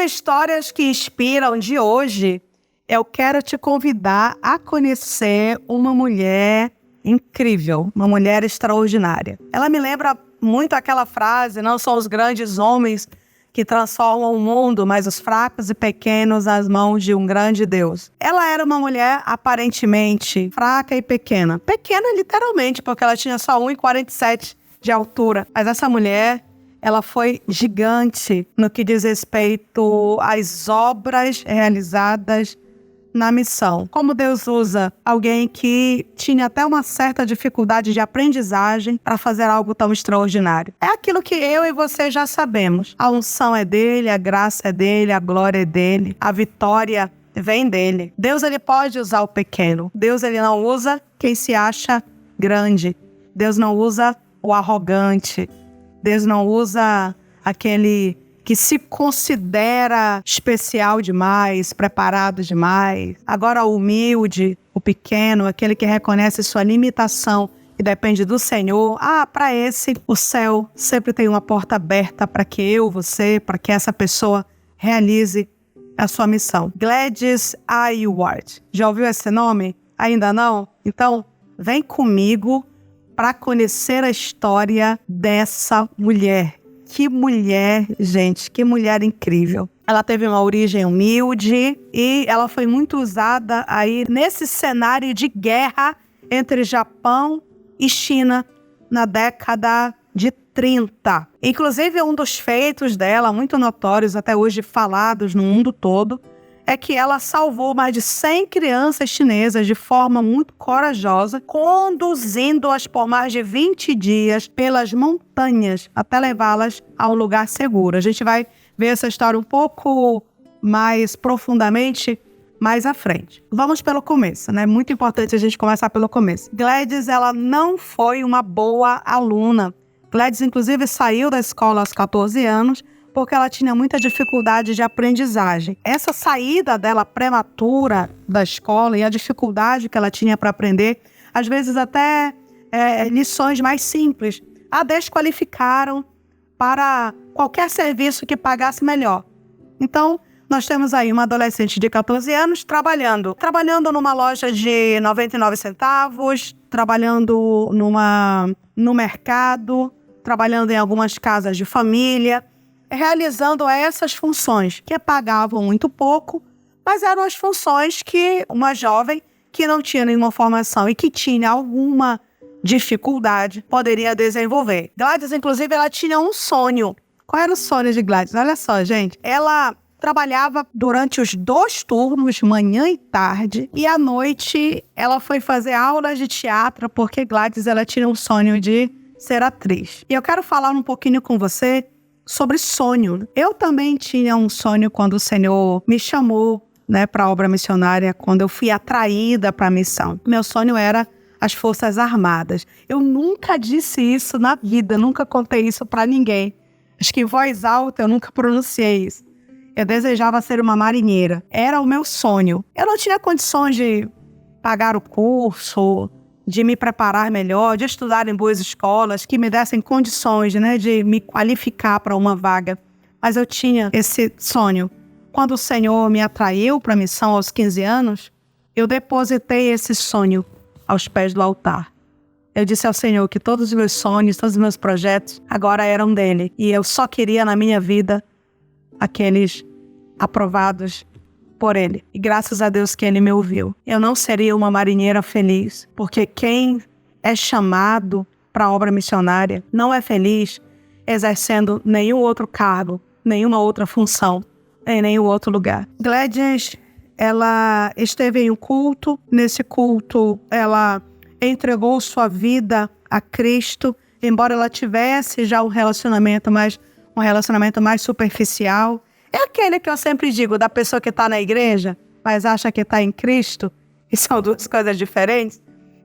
Histórias que inspiram de hoje, eu quero te convidar a conhecer uma mulher incrível, uma mulher extraordinária. Ela me lembra muito aquela frase: não são os grandes homens que transformam o mundo, mas os fracos e pequenos nas mãos de um grande Deus. Ela era uma mulher aparentemente fraca e pequena. Pequena literalmente, porque ela tinha só 1,47 de altura. Mas essa mulher, ela foi gigante no que diz respeito às obras realizadas na missão. Como Deus usa alguém que tinha até uma certa dificuldade de aprendizagem para fazer algo tão extraordinário. É aquilo que eu e você já sabemos. A unção é dele, a graça é dele, a glória é dele, a vitória vem dele. Deus, ele pode usar o pequeno. Deus, ele não usa quem se acha grande. Deus não usa o arrogante. Deus não usa aquele que se considera especial demais, preparado demais. Agora o humilde, o pequeno, aquele que reconhece sua limitação e depende do Senhor, para esse, o céu sempre tem uma porta aberta para que eu, você, para que essa pessoa realize a sua missão. Gladys Aylward. Já ouviu esse nome? Ainda não? Então, vem comigo para conhecer a história dessa mulher. Que mulher, gente, que mulher incrível. Ela teve uma origem humilde e ela foi muito usada aí nesse cenário de guerra entre Japão e China na década de 30. Inclusive, um dos feitos dela, muito notórios, até hoje falados no mundo todo, é que ela salvou mais de 100 crianças chinesas de forma muito corajosa, conduzindo-as por mais de 20 dias pelas montanhas até levá-las a um lugar seguro. A gente vai ver essa história um pouco mais profundamente mais à frente. Vamos pelo começo, né? Muito importante a gente começar pelo começo. Gladys, ela não foi uma boa aluna. Gladys, inclusive, saiu da escola aos 14 anos, porque ela tinha muita dificuldade de aprendizagem. Essa saída dela prematura da escola e a dificuldade que ela tinha para aprender, às vezes até lições mais simples, a desqualificaram para qualquer serviço que pagasse melhor. Então, nós temos aí uma adolescente de 14 anos trabalhando numa loja de 99 centavos, trabalhando no mercado, trabalhando em algumas casas de família, realizando essas funções que pagavam muito pouco, mas eram as funções que uma jovem que não tinha nenhuma formação e que tinha alguma dificuldade poderia desenvolver. Gladys, inclusive, ela tinha um sonho. Qual era o sonho de Gladys? Olha só, gente. Ela trabalhava durante os 2 turnos, manhã e tarde, e à noite ela foi fazer aulas de teatro porque Gladys, ela tinha um sonho de ser atriz. E eu quero falar um pouquinho com você sobre sonho. Eu também tinha um sonho quando o Senhor me chamou, né, para a obra missionária, quando eu fui atraída para a missão. Meu sonho era as Forças Armadas. Eu nunca disse isso na vida, nunca contei isso para ninguém. Acho que em voz alta eu nunca pronunciei isso. Eu desejava ser uma marinheira. Era o meu sonho. Eu não tinha condições de pagar o curso, de me preparar melhor, de estudar em boas escolas, que me dessem condições, né, de me qualificar para uma vaga. Mas eu tinha esse sonho. Quando o Senhor me atraiu para a missão aos 15 anos, eu depositei esse sonho aos pés do altar. Eu disse ao Senhor que todos os meus sonhos, todos os meus projetos agora eram dele. E eu só queria na minha vida aqueles aprovados por ele. E graças a Deus que ele me ouviu. Eu não seria uma marinheira feliz, porque quem é chamado para a obra missionária não é feliz exercendo nenhum outro cargo, nenhuma outra função, em nenhum outro lugar. Gladys, ela esteve em um culto. Nesse culto, ela entregou sua vida a Cristo, embora ela tivesse já um relacionamento mais superficial. É aquele que eu sempre digo, da pessoa que está na igreja, mas acha que está em Cristo, e são duas coisas diferentes.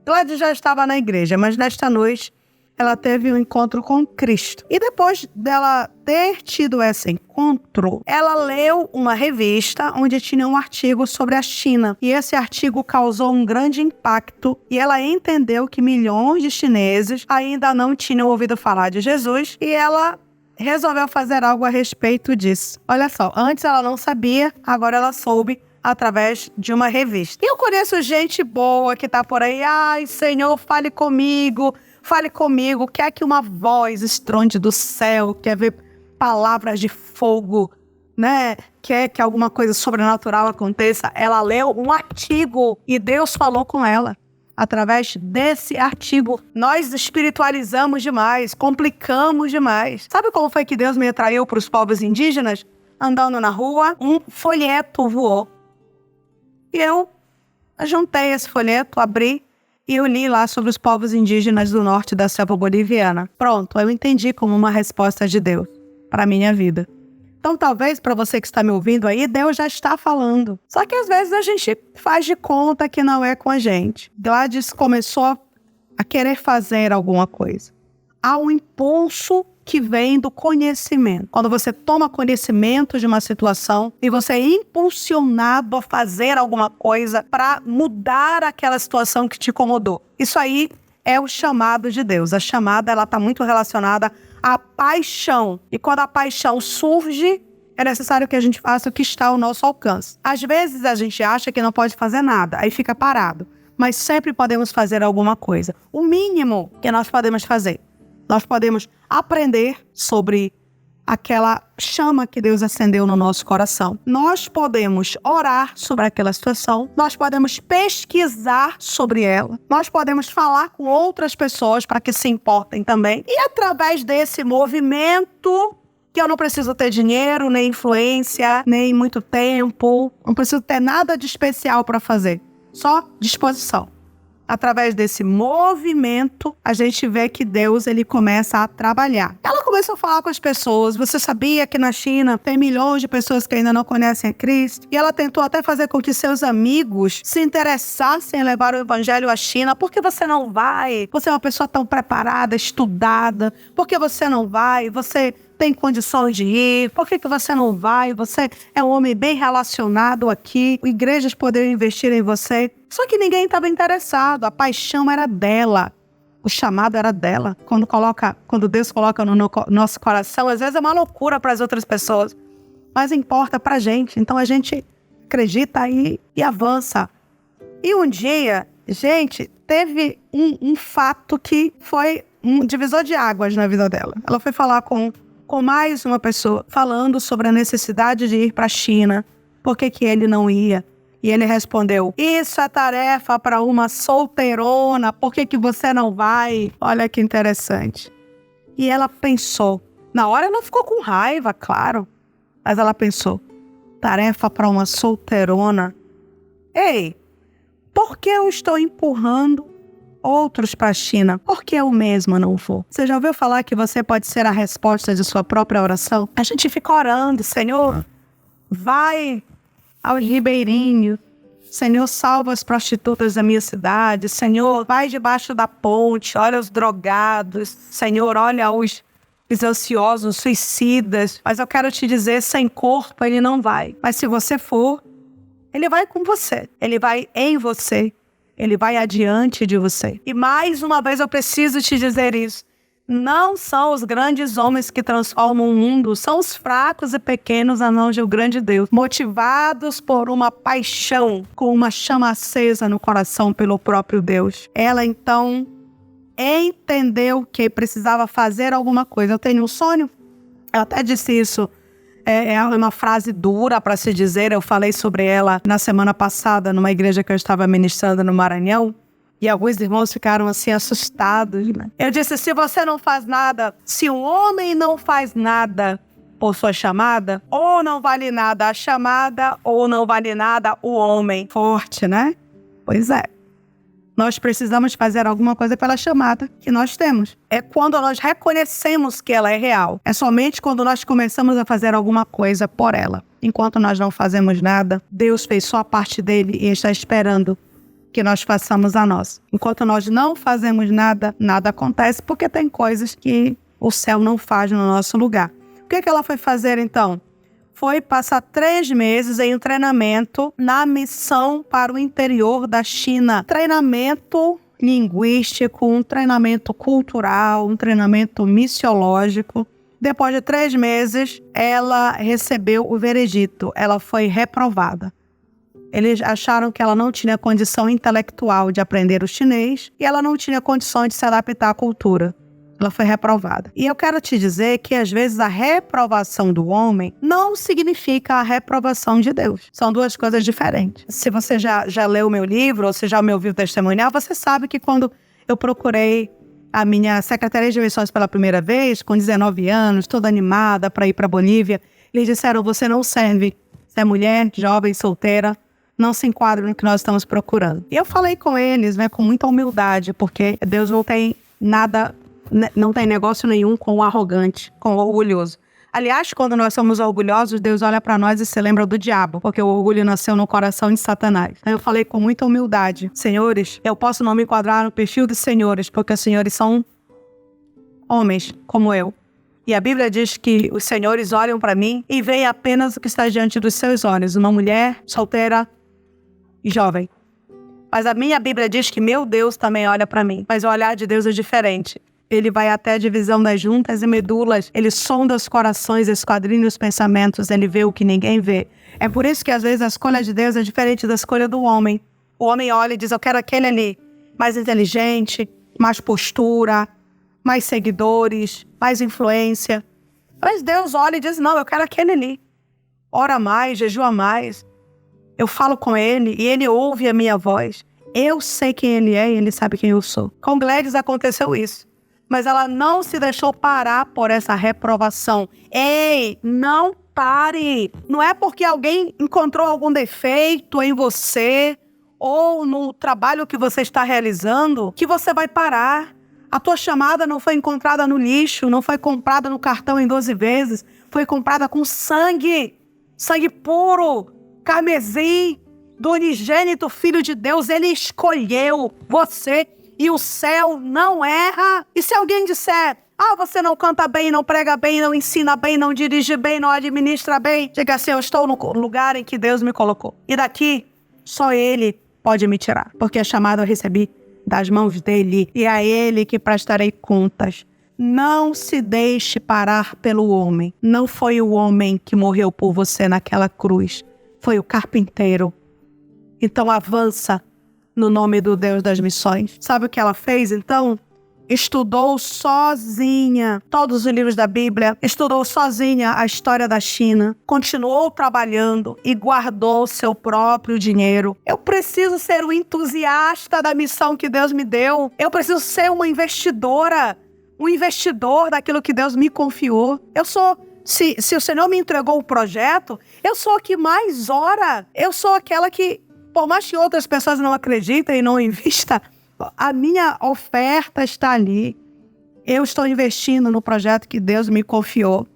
Gladys já estava na igreja, mas nesta noite ela teve um encontro com Cristo. E depois dela ter tido esse encontro, ela leu uma revista onde tinha um artigo sobre a China. E esse artigo causou um grande impacto e ela entendeu que milhões de chineses ainda não tinham ouvido falar de Jesus. E ela resolveu fazer algo a respeito disso. Olha só, antes ela não sabia, agora ela soube através de uma revista. E eu conheço gente boa que tá por aí. Ai, Senhor, fale comigo, quer que uma voz estronde do céu, quer ver palavras de fogo, né? Quer que alguma coisa sobrenatural aconteça. Ela leu um artigo e Deus falou com ela. Através desse artigo, nós espiritualizamos demais, complicamos demais. Sabe como foi que Deus me atraiu para os povos indígenas? Andando na rua, um folheto voou. E eu juntei esse folheto, abri e eu li lá sobre os povos indígenas do norte da selva boliviana. Pronto, eu entendi como uma resposta de Deus para a minha vida. Então, talvez para você que está me ouvindo aí, Deus já está falando. Só que às vezes a gente faz de conta que não é com a gente. Gladys começou a querer fazer alguma coisa. Há um impulso que vem do conhecimento. Quando você toma conhecimento de uma situação e você é impulsionado a fazer alguma coisa para mudar aquela situação que te incomodou. Isso aí é o chamado de Deus. A chamada, ela está muito relacionada à paixão. E quando a paixão surge, é necessário que a gente faça o que está ao nosso alcance. Às vezes a gente acha que não pode fazer nada, aí fica parado. Mas sempre podemos fazer alguma coisa. O mínimo que nós podemos fazer. Nós podemos aprender sobre aquela chama que Deus acendeu no nosso coração. Nós podemos orar sobre aquela situação. Nós podemos pesquisar sobre ela. Nós podemos falar com outras pessoas para que se importem também. E através desse movimento, que eu não preciso ter dinheiro, nem influência, nem muito tempo, não preciso ter nada de especial para fazer. Só disposição. Através desse movimento, a gente vê que Deus, ele começa a trabalhar. Ela começou a falar com as pessoas. Você sabia que na China tem milhões de pessoas que ainda não conhecem a Cristo? E ela tentou até fazer com que seus amigos se interessassem em levar o evangelho à China. Por que você não vai? Você é uma pessoa tão preparada, estudada. Por que você não vai? Você tem condições de ir? Por que você não vai? Você é um homem bem relacionado aqui. Igrejas poderiam investir em você. Só que ninguém estava interessado. A paixão era dela. O chamado era dela. Quando Deus coloca no nosso coração, às vezes é uma loucura para as outras pessoas. Mas importa para a gente. Então a gente acredita aí e avança. E um dia, gente, teve um fato que foi um divisor de águas na vida dela. Ela foi falar com mais uma pessoa, falando sobre a necessidade de ir para a China. Por que ele não ia? E ele respondeu, isso é tarefa para uma solteirona, por que você não vai? Olha que interessante. E ela pensou, na hora ela ficou com raiva, claro, mas ela pensou, tarefa para uma solteirona? Ei, por que eu estou empurrando outros para a China? Por que eu mesma não vou? Você já ouviu falar que você pode ser a resposta de sua própria oração? A gente fica orando, Senhor, vai aos ribeirinhos. Senhor, salva as prostitutas da minha cidade. Senhor, vai debaixo da ponte, olha os drogados. Senhor, olha os ansiosos, os suicidas. Mas eu quero te dizer, sem corpo ele não vai. Mas se você for, ele vai com você. Ele vai em você. Ele vai adiante de você. E mais uma vez eu preciso te dizer isso. Não são os grandes homens que transformam o mundo, são os fracos e pequenos na mão de um grande Deus, motivados por uma paixão, com uma chama acesa no coração pelo próprio Deus. Ela então entendeu que precisava fazer alguma coisa. Eu tenho um sonho, eu até disse isso, é uma frase dura para se dizer, eu falei sobre ela na semana passada, numa igreja que eu estava ministrando no Maranhão, e alguns irmãos ficaram assim assustados, né? Eu disse, se você não faz nada, se um homem não faz nada por sua chamada, ou não vale nada a chamada, ou não vale nada o homem. Forte, né? Pois é. Nós precisamos fazer alguma coisa pela chamada que nós temos. É quando nós reconhecemos que ela é real. É somente quando nós começamos a fazer alguma coisa por ela. Enquanto nós não fazemos nada, Deus fez só a parte dele e está esperando que nós façamos a nossa. Enquanto nós não fazemos nada, nada acontece, porque tem coisas que o céu não faz no nosso lugar. O que ela foi fazer então? Foi passar 3 meses em um treinamento na missão para o interior da China. Treinamento linguístico, um treinamento cultural, um treinamento missiológico. Depois de 3 meses, ela recebeu o veredito. Ela foi reprovada. Eles acharam que ela não tinha condição intelectual de aprender o chinês e ela não tinha condições de se adaptar à cultura. Ela foi reprovada. E eu quero te dizer que, às vezes, a reprovação do homem não significa a reprovação de Deus. São 2 coisas diferentes. Se você já leu o meu livro, ou se já me ouviu testemunhar, você sabe que quando eu procurei a minha secretaria de missões pela primeira vez, com 19 anos, toda animada para ir para a Bolívia, eles disseram: você não serve. Você é mulher, jovem, solteira, não se enquadra no que nós estamos procurando. E eu falei com eles, né, com muita humildade, porque Deus não tem nada, não tem negócio nenhum com o arrogante, com o orgulhoso. Aliás, quando nós somos orgulhosos, Deus olha para nós e se lembra do diabo, porque o orgulho nasceu no coração de Satanás. Então eu falei com muita humildade: senhores, eu posso não me enquadrar no perfil dos senhores, porque os senhores são homens como eu. E a Bíblia diz que os senhores olham para mim e veem apenas o que está diante dos seus olhos, uma mulher solteira e jovem. Mas a minha Bíblia diz que meu Deus também olha para mim, mas o olhar de Deus é diferente. Ele vai até a divisão das juntas e medulas, ele sonda os corações, esquadrinha os pensamentos, ele vê o que ninguém vê. É por isso que às vezes a escolha de Deus é diferente da escolha do homem. O homem olha e diz: eu quero aquele ali, mais inteligente, mais postura, mais seguidores, mais influência. Mas Deus olha e diz: não, eu quero aquele ali. Ora mais, jejua mais. Eu falo com ele e ele ouve a minha voz. Eu sei quem ele é e ele sabe quem eu sou. Com Gladys aconteceu isso. Mas ela não se deixou parar por essa reprovação. Ei, não pare! Não é porque alguém encontrou algum defeito em você ou no trabalho que você está realizando que você vai parar. A tua chamada não foi encontrada no lixo, não foi comprada no cartão em 12 vezes, foi comprada com sangue puro, carmesim, do unigênito Filho de Deus. Ele escolheu você. E o céu não erra. E se alguém disser: você não canta bem, não prega bem, não ensina bem, não dirige bem, não administra bem, diga assim: eu estou no lugar em que Deus me colocou. E daqui, só Ele pode me tirar. Porque a chamada eu recebi das mãos dEle. E a Ele que prestarei contas. Não se deixe parar pelo homem. Não foi o homem que morreu por você naquela cruz. Foi o carpinteiro. Então avança no nome do Deus das missões. Sabe o que ela fez, então? Estudou sozinha todos os livros da Bíblia, estudou sozinha a história da China, continuou trabalhando e guardou seu próprio dinheiro. Eu preciso ser um entusiasta da missão que Deus me deu. Eu preciso ser uma investidora, um investidor daquilo que Deus me confiou. Eu sou... Se o Senhor me entregou o projeto, eu sou a que mais ora. Eu sou aquela que, por mais que outras pessoas não acreditem e não invistam, a minha oferta está ali. Eu estou investindo no projeto que Deus me confiou.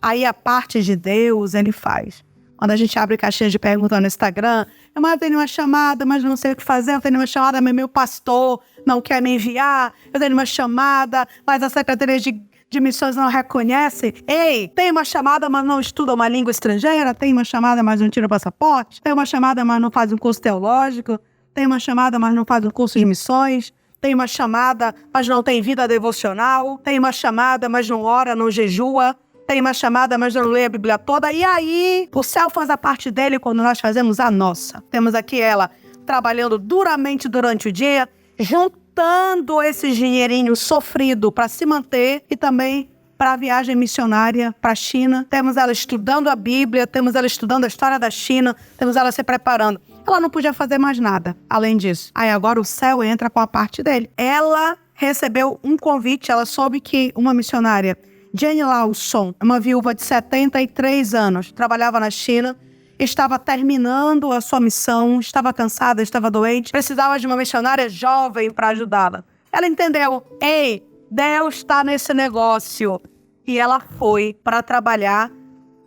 Aí a parte de Deus, Ele faz. Quando a gente abre caixinha de perguntas no Instagram: eu tenho uma chamada, mas não sei o que fazer. Eu tenho uma chamada, mas meu pastor não quer me enviar. Eu tenho uma chamada, mas a secretaria de missões não reconhece. Ei, tem uma chamada, mas não estuda uma língua estrangeira. Tem uma chamada, mas não tira o passaporte. Tem uma chamada, mas não faz um curso teológico. Tem uma chamada, mas não faz um curso de missões. Tem uma chamada, mas não tem vida devocional. Tem uma chamada, mas não ora, não jejua. Tem uma chamada, mas não lê a Bíblia toda. E aí, o céu faz a parte dele quando nós fazemos a nossa. Temos aqui ela trabalhando duramente durante o dia, juntando esse dinheirinho sofrido para se manter e também para a viagem missionária para a China. Temos ela estudando a Bíblia, temos ela estudando a história da China, temos ela se preparando. Ela não podia fazer mais nada além disso. Aí agora o céu entra com a parte dele. Ela recebeu um convite, ela soube que uma missionária, Jenny Lawson, uma viúva de 73 anos, trabalhava na China, estava terminando a sua missão, estava cansada, estava doente, precisava de uma missionária jovem para ajudá-la. Ela entendeu: ei, Deus está nesse negócio. E ela foi para trabalhar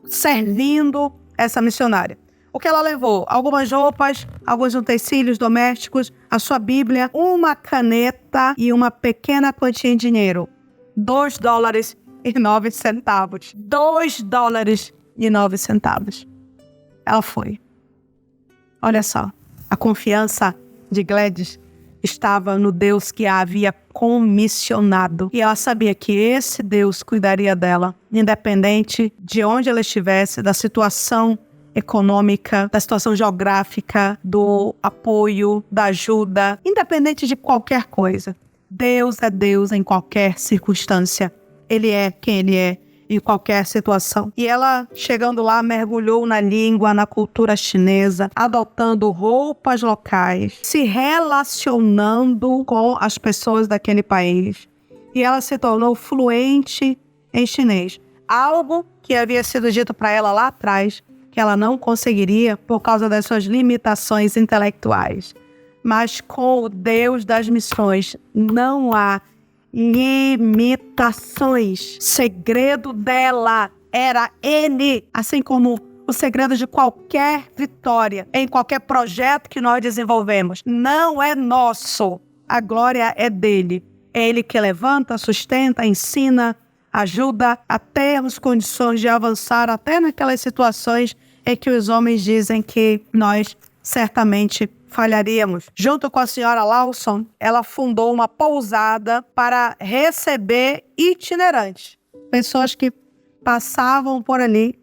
servindo essa missionária. O que ela levou? Algumas roupas, alguns utensílios domésticos, a sua Bíblia, uma caneta e uma pequena quantia em dinheiro. $2,09. $2,09. Ela foi. Olha só, a confiança de Gladys estava no Deus que a havia comissionado. E ela sabia que esse Deus cuidaria dela, independente de onde ela estivesse, da situação econômica, da situação geográfica, do apoio, da ajuda, independente de qualquer coisa. Deus é Deus em qualquer circunstância. Ele é quem Ele é em qualquer situação. E ela, chegando lá, mergulhou na língua, na cultura chinesa, adotando roupas locais, se relacionando com as pessoas daquele país. E ela se tornou fluente em chinês. Algo que havia sido dito para ela lá atrás, que ela não conseguiria por causa das suas limitações intelectuais. Mas com o Deus das missões não há limitações. O segredo dela era Ele, assim como o segredo de qualquer vitória, em qualquer projeto que nós desenvolvemos. Não é nosso, a glória é dele. É Ele que levanta, sustenta, ensina, ajuda a termos condições de avançar até naquelas situações em que os homens dizem que nós certamente falharíamos. Junto com a senhora Lawson, ela fundou uma pousada para receber itinerantes. Pessoas que passavam por ali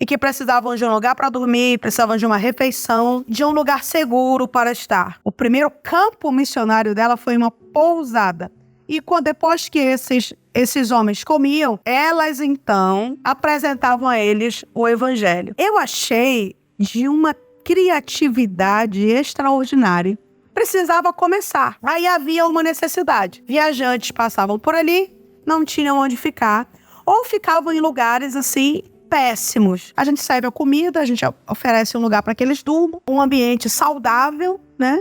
e que precisavam de um lugar para dormir, precisavam de uma refeição, de um lugar seguro para estar. O primeiro campo missionário dela foi uma pousada. E depois que esses homens comiam, elas então apresentavam a eles o evangelho. Eu achei de uma criatividade extraordinária. Precisava começar. Aí havia uma necessidade. Viajantes passavam por ali, não tinham onde ficar, ou ficavam em lugares assim péssimos. A gente serve a comida, a gente oferece um lugar para que eles durmam, um ambiente saudável, né?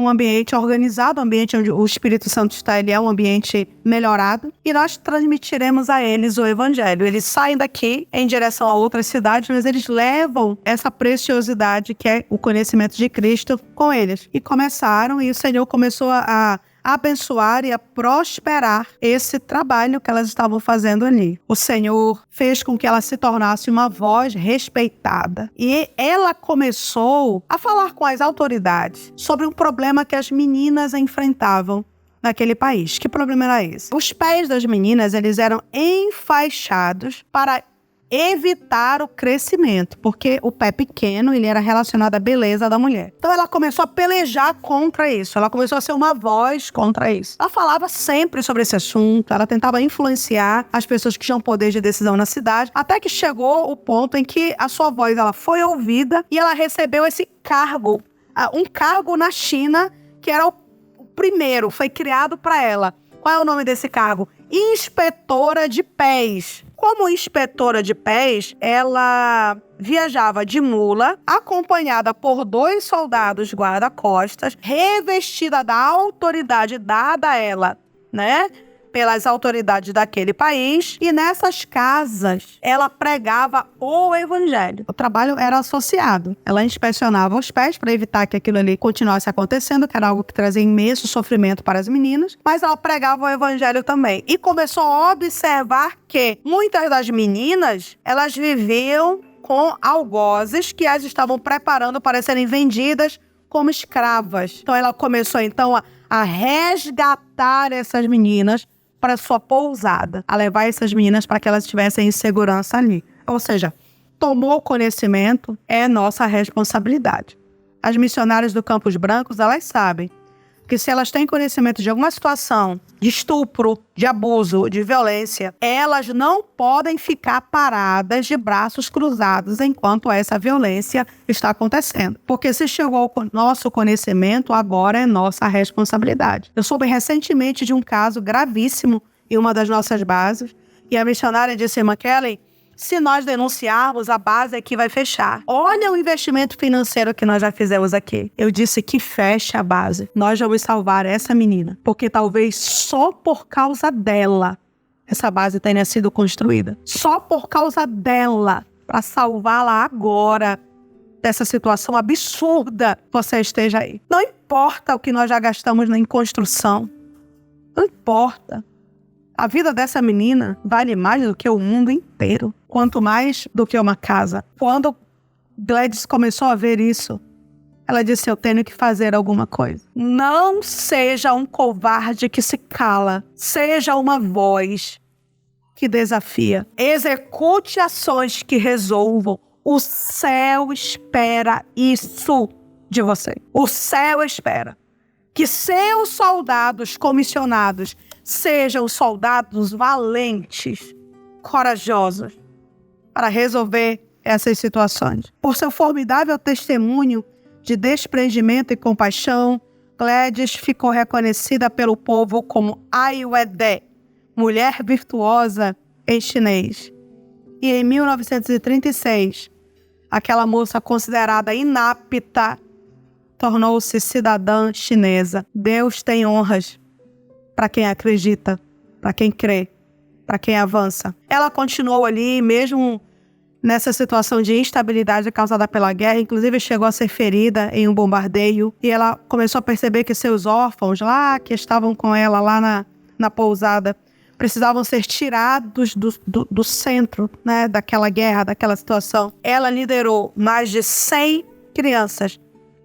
Um ambiente organizado, um ambiente onde o Espírito Santo está, ele é um ambiente melhorado, e nós transmitiremos a eles o Evangelho. Eles saem daqui em direção a outras cidades, mas eles levam essa preciosidade que é o conhecimento de Cristo com eles. E começaram, e o Senhor começou a abençoar e a prosperar esse trabalho que elas estavam fazendo ali. O Senhor fez com que ela se tornasse uma voz respeitada. E ela começou a falar com as autoridades sobre um problema que as meninas enfrentavam naquele país. Que problema era esse? Os pés das meninas, eles eram enfaixados para evitar o crescimento, porque o pé pequeno, ele era relacionado à beleza da mulher. Então ela começou a pelejar contra isso, ela começou a ser uma voz contra isso. Ela falava sempre sobre esse assunto, ela tentava influenciar as pessoas que tinham poder de decisão na cidade, até que chegou o ponto em que a sua voz ela foi ouvida e ela recebeu esse cargo, um cargo na China, que era o primeiro, foi criado para ela. Qual é o nome desse cargo? Inspetora de pés. Como inspetora de pés, ela viajava de mula, acompanhada por 2 soldados guarda-costas, revestida da autoridade dada a ela, né? Pelas autoridades daquele país, e nessas casas ela pregava o evangelho. O trabalho era associado. Ela inspecionava os pés para evitar que aquilo ali continuasse acontecendo, que era algo que trazia imenso sofrimento para as meninas, mas ela pregava o evangelho também. E começou a observar que muitas das meninas, elas viviam com algozes que as estavam preparando para serem vendidas como escravas. Então ela começou então a resgatar essas meninas para sua pousada, a levar essas meninas para que elas estivessem em segurança ali. Ou seja, tomou conhecimento, é nossa responsabilidade. As missionárias do Campos Brancos, elas sabem que se elas têm conhecimento de alguma situação de estupro, de abuso, de violência, elas não podem ficar paradas de braços cruzados enquanto essa violência está acontecendo. Porque se chegou ao nosso conhecimento, agora é nossa responsabilidade. Eu soube recentemente de um caso gravíssimo em uma das nossas bases, e a missionária disse: irmã Kelly, se nós denunciarmos, a base aqui vai fechar. Olha o investimento financeiro que nós já fizemos aqui. Eu disse que feche a base. Nós vamos salvar essa menina, porque talvez só por causa dela essa base tenha sido construída. Só por causa dela, para salvá-la agora dessa situação absurda, você esteja aí. Não importa o que nós já gastamos em construção. Não importa. A vida dessa menina vale mais do que o mundo inteiro. Quanto mais do que uma casa. Quando Gladys começou a ver isso, Ela disse, eu tenho que fazer alguma coisa. Não seja um covarde que se cala. Seja uma voz que desafia. Execute ações que resolvam. O céu espera isso de você. O céu espera que seus soldados comissionados sejam soldados valentes, corajosos, para resolver essas situações. Por seu formidável testemunho de desprendimento e compaixão, Gladys ficou reconhecida pelo povo como Ai Weiwei, mulher virtuosa em chinês. E em 1936, aquela moça considerada inapta tornou-se cidadã chinesa. Deus tem honras para quem acredita, para quem crê, para quem avança. Ela continuou ali, mesmo nessa situação de instabilidade causada pela guerra, inclusive chegou a ser ferida em um bombardeio, e ela começou a perceber que seus órfãos lá, que estavam com ela lá na pousada, precisavam ser tirados do centro, né, daquela guerra, daquela situação. Ela liderou mais de 100 crianças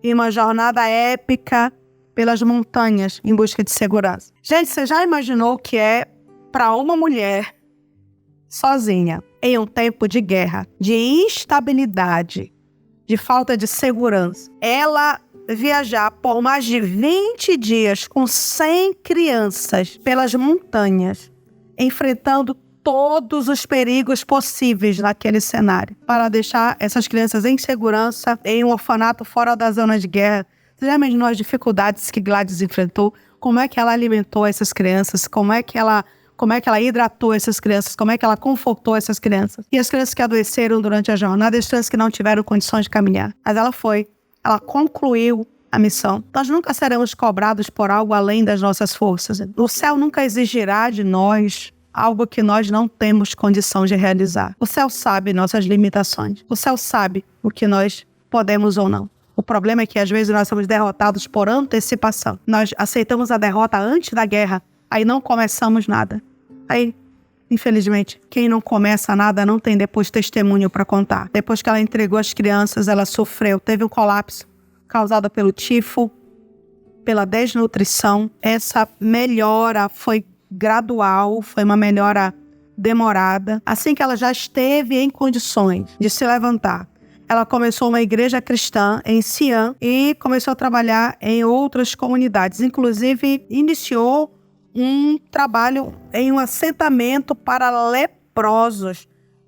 em uma jornada épica pelas montanhas em busca de segurança. Gente, você já imaginou o que é para uma mulher sozinha, em um tempo de guerra, de instabilidade, de falta de segurança, ela viajar por mais de 20 dias com 100 crianças pelas montanhas, enfrentando todos os perigos possíveis naquele cenário, para deixar essas crianças em segurança, em um orfanato fora da zona de guerra. Você já imaginou as dificuldades que Gladys enfrentou? Como é que ela alimentou essas crianças? Como é que ela hidratou essas crianças? Como é que ela confortou essas crianças? E as crianças que adoeceram durante a jornada, as crianças que não tiveram condições de caminhar. Mas ela concluiu a missão. Nós nunca seremos cobrados por algo além das nossas forças. O céu nunca exigirá de nós algo que nós não temos condição de realizar. O céu sabe nossas limitações. O céu sabe o que nós podemos ou não. O problema é que às vezes nós somos derrotados por antecipação. Nós aceitamos a derrota antes da guerra, aí não começamos nada. Aí, infelizmente, quem não começa nada não tem depois testemunho para contar. Depois que ela entregou as crianças, ela sofreu, teve um colapso causado pelo tifo, pela desnutrição. Essa melhora foi gradual, foi uma melhora demorada. Assim que ela já esteve em condições de se levantar, ela começou uma igreja cristã em Xi'an e começou a trabalhar em outras comunidades. Inclusive, iniciou um trabalho em um assentamento para leprosos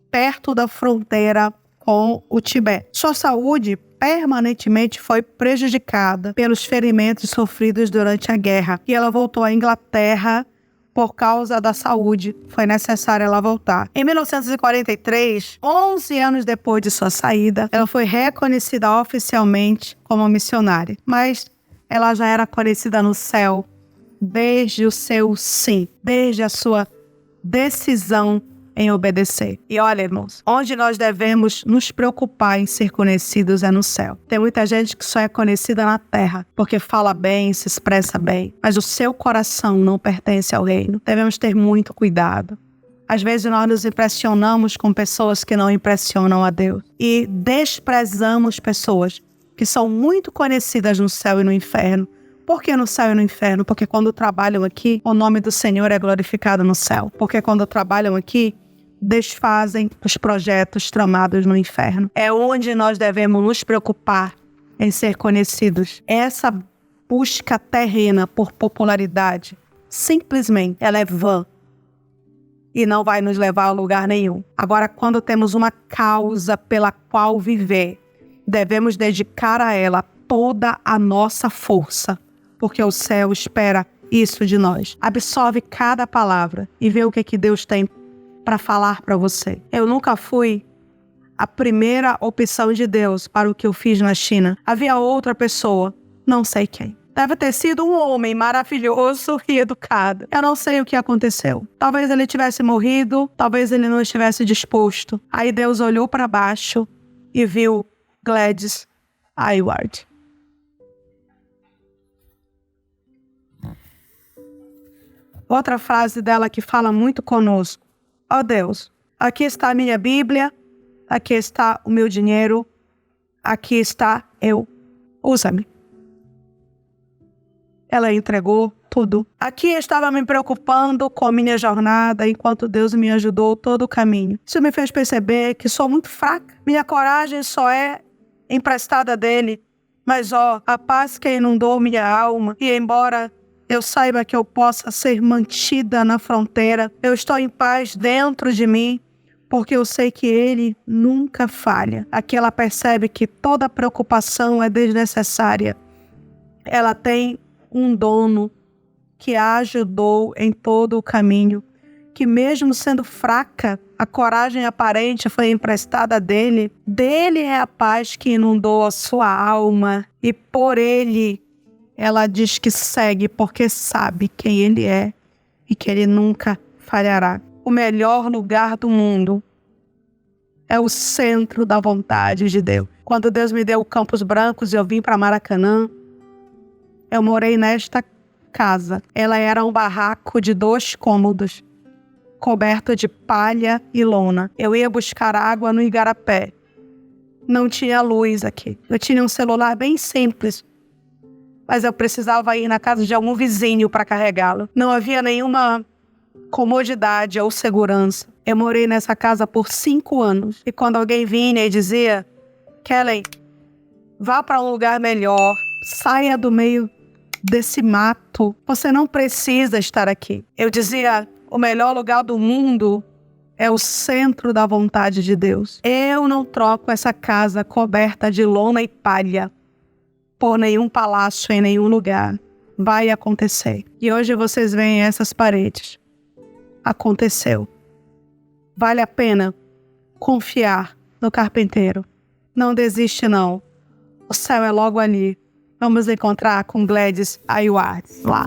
perto da fronteira com o Tibete. Sua saúde permanentemente foi prejudicada pelos ferimentos sofridos durante a guerra e ela voltou à Inglaterra por causa da saúde. Foi necessário ela voltar. Em 1943, 11 anos depois de sua saída, ela foi reconhecida oficialmente como missionária. Mas ela já era conhecida no céu desde o seu sim, desde a sua decisão em obedecer. E olha, irmãos, onde nós devemos nos preocupar em ser conhecidos é no céu. Tem muita gente que só é conhecida na terra, porque fala bem, se expressa bem, mas o seu coração não pertence ao reino. Devemos ter muito cuidado. Às vezes nós nos impressionamos com pessoas que não impressionam a Deus e desprezamos pessoas que são muito conhecidas no céu e no inferno. Por que no céu e no inferno? Porque quando trabalham aqui, o nome do Senhor é glorificado no céu. Porque quando trabalham aqui, desfazem os projetos tramados no inferno. É onde nós devemos nos preocupar em ser conhecidos. Essa busca terrena por popularidade, simplesmente, ela é vã e não vai nos levar a lugar nenhum. Agora, quando temos uma causa pela qual viver, devemos dedicar a ela toda a nossa força, porque o céu espera isso de nós. Absorve cada palavra e vê o que Deus tem para falar para você. Eu nunca fui a primeira opção de Deus para o que eu fiz na China. Havia outra pessoa, não sei quem. Deve ter sido um homem maravilhoso e educado. Eu não sei o que aconteceu. Talvez ele tivesse morrido, talvez ele não estivesse disposto. Aí Deus olhou para baixo e viu Gladys Aylward. Outra frase dela que fala muito conosco. Ó Deus, aqui está a minha Bíblia, aqui está o meu dinheiro, aqui está eu. Usa-me. Ela entregou tudo. Aqui eu estava me preocupando com a minha jornada, enquanto Deus me ajudou todo o caminho. Isso me fez perceber que sou muito fraca. Minha coragem só é emprestada dele. Mas, a paz que inundou minha alma, e embora eu saiba que eu possa ser mantida na fronteira, eu estou em paz dentro de mim, porque eu sei que ele nunca falha. Aqui ela percebe que toda preocupação é desnecessária. Ela tem um dono que a ajudou em todo o caminho, que mesmo sendo fraca, a coragem aparente foi emprestada dele. Dele é a paz que inundou a sua alma, e por ele ela diz que segue, porque sabe quem ele é e que ele nunca falhará. O melhor lugar do mundo é o centro da vontade de Deus. Quando Deus me deu o Campos Brancos e eu vim para Maracanã, eu morei nesta casa. Ela era um barraco de 2 cômodos, coberto de palha e lona. Eu ia buscar água no igarapé. Não tinha luz aqui. Eu tinha um celular bem simples, mas eu precisava ir na casa de algum vizinho para carregá-lo. Não havia nenhuma comodidade ou segurança. Eu morei nessa casa por 5 anos. E quando alguém vinha e dizia: Kellen, vá para um lugar melhor, saia do meio desse mato, você não precisa estar aqui. Eu dizia: o melhor lugar do mundo é o centro da vontade de Deus. Eu não troco essa casa coberta de lona e palha por nenhum palácio em nenhum lugar. Vai acontecer. E hoje vocês veem essas paredes. Aconteceu. Vale a pena confiar no carpinteiro. Não desiste, não. O céu é logo ali. Vamos encontrar com Gladys Ayoade lá.